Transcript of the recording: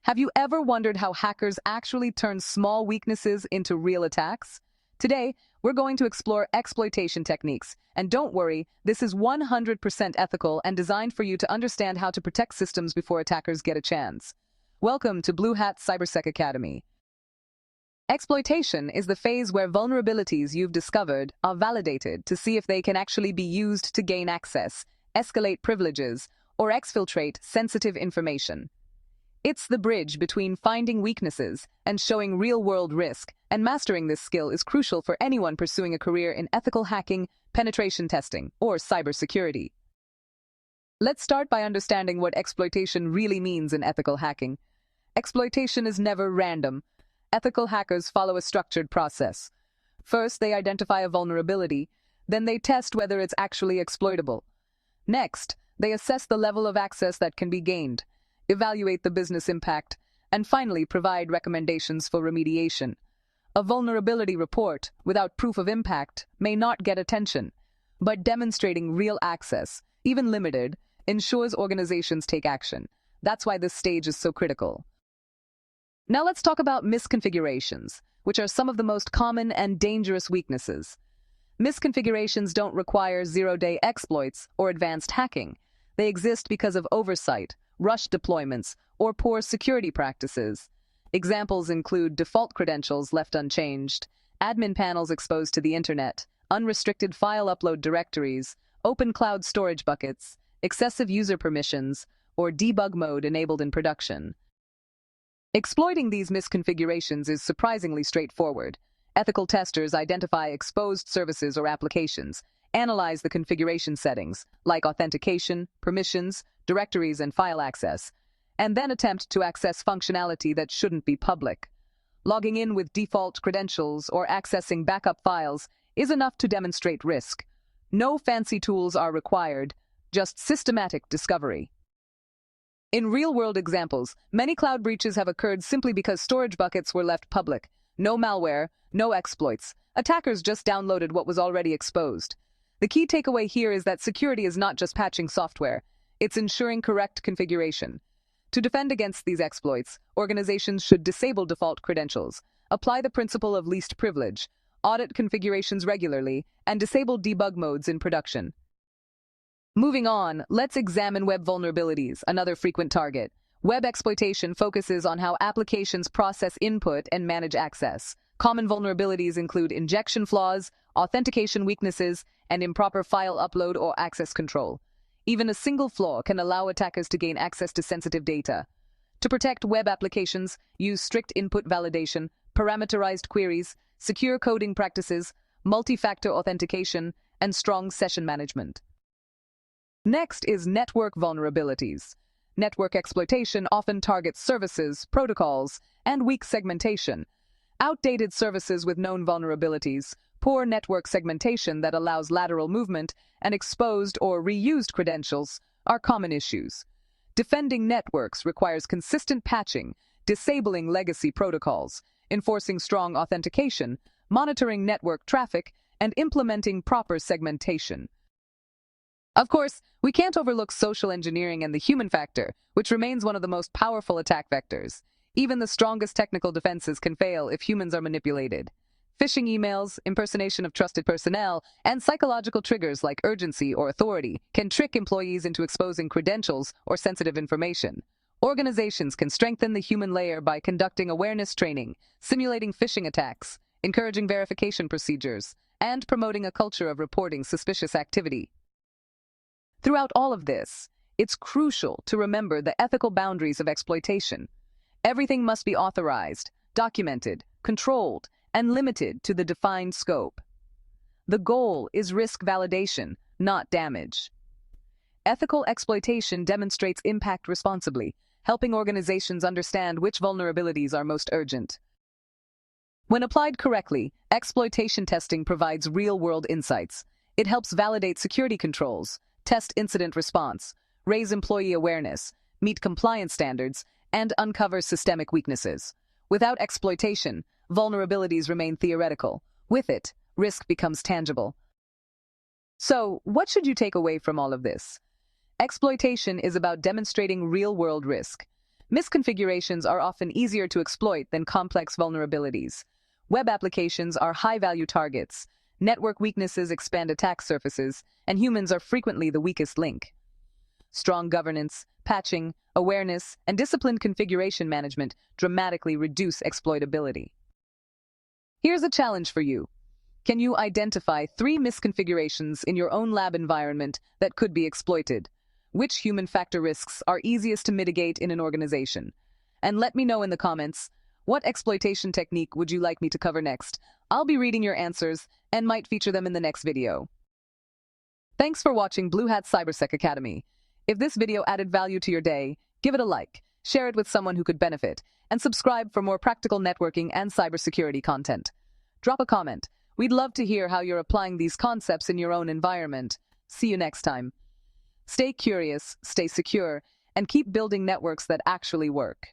Have you ever wondered how hackers actually turn small weaknesses into real attacks? Today, we're going to explore exploitation techniques. And don't worry, this is 100% ethical and designed for you to understand how to protect systems before attackers get a chance. Welcome to Bluehat Cybersec Academy. Exploitation is the phase where vulnerabilities you've discovered are validated to see if they can actually be used to gain access, escalate privileges, or exfiltrate sensitive information. It's the bridge between finding weaknesses and showing real-world risk, and mastering this skill is crucial for anyone pursuing a career in ethical hacking, penetration testing, or cybersecurity. Let's start by understanding what exploitation really means in ethical hacking. Exploitation is never random. Ethical hackers follow a structured process. First, they identify a vulnerability, then they test whether it's actually exploitable. Next, they assess the level of access that can be gained, evaluate the business impact, and finally provide recommendations for remediation. A vulnerability report without proof of impact may not get attention, but demonstrating real access, even limited, ensures organizations take action. That's why this stage is so critical. Now let's talk about misconfigurations, which are some of the most common and dangerous weaknesses. Misconfigurations don't require zero-day exploits or advanced hacking. They exist because of oversight, rushed deployments, or poor security practices. Examples include default credentials left unchanged, admin panels exposed to the internet, unrestricted file upload directories, open cloud storage buckets, excessive user permissions, or debug mode enabled in production. Exploiting these misconfigurations is surprisingly straightforward. Ethical testers identify exposed services or applications, analyze the configuration settings, like authentication, permissions, directories, and file access, and then attempt to access functionality that shouldn't be public. Logging in with default credentials or accessing backup files is enough to demonstrate risk. No fancy tools are required, just systematic discovery. In real-world examples, many cloud breaches have occurred simply because storage buckets were left public. No malware, no exploits. Attackers just downloaded what was already exposed. The key takeaway here is that security is not just patching software, it's ensuring correct configuration. To defend against these exploits, organizations should disable default credentials, apply the principle of least privilege, audit configurations regularly, and disable debug modes in production. Moving on, let's examine web vulnerabilities, another frequent target. Web exploitation focuses on how applications process input and manage access. Common vulnerabilities include injection flaws, authentication weaknesses, and improper file upload or access control. Even a single flaw can allow attackers to gain access to sensitive data. To protect web applications, use strict input validation, parameterized queries, secure coding practices, multi-factor authentication, and strong session management. Next is network vulnerabilities. Network exploitation often targets services, protocols, and weak segmentation. Outdated services with known vulnerabilities, poor network segmentation that allows lateral movement, and exposed or reused credentials are common issues. Defending networks requires consistent patching, disabling legacy protocols, enforcing strong authentication, monitoring network traffic, and implementing proper segmentation. Of course, we can't overlook social engineering and the human factor, which remains one of the most powerful attack vectors. Even the strongest technical defenses can fail if humans are manipulated. Phishing emails, impersonation of trusted personnel, and psychological triggers like urgency or authority can trick employees into exposing credentials or sensitive information. Organizations can strengthen the human layer by conducting awareness training, simulating phishing attacks, encouraging verification procedures, and promoting a culture of reporting suspicious activity. Throughout all of this, it's crucial to remember the ethical boundaries of exploitation. Everything must be authorized, documented, controlled, and limited to the defined scope. The goal is risk validation, not damage. Ethical exploitation demonstrates impact responsibly, helping organizations understand which vulnerabilities are most urgent. When applied correctly, exploitation testing provides real-world insights. It helps validate security controls, test incident response, raise employee awareness, meet compliance standards, and uncover systemic weaknesses. Without exploitation, vulnerabilities remain theoretical. With it, risk becomes tangible. So, what should you take away from all of this? Exploitation is about demonstrating real-world risk. Misconfigurations are often easier to exploit than complex vulnerabilities. Web applications are high-value targets. Network weaknesses expand attack surfaces, and humans are frequently the weakest link. Strong governance, patching, awareness, and disciplined configuration management dramatically reduce exploitability. Here's a challenge for you. Can you identify 3 misconfigurations in your own lab environment that could be exploited? Which human factor risks are easiest to mitigate in an organization? And let me know in the comments, what exploitation technique would you like me to cover next? I'll be reading your answers and might feature them in the next video. Thanks for watching Bluehat Cybersec Academy. If this video added value to your day, give it a like, share it with someone who could benefit, and subscribe for more practical networking and cybersecurity content. Drop a comment. We'd love to hear how you're applying these concepts in your own environment. See you next time. Stay curious, stay secure, and keep building networks that actually work.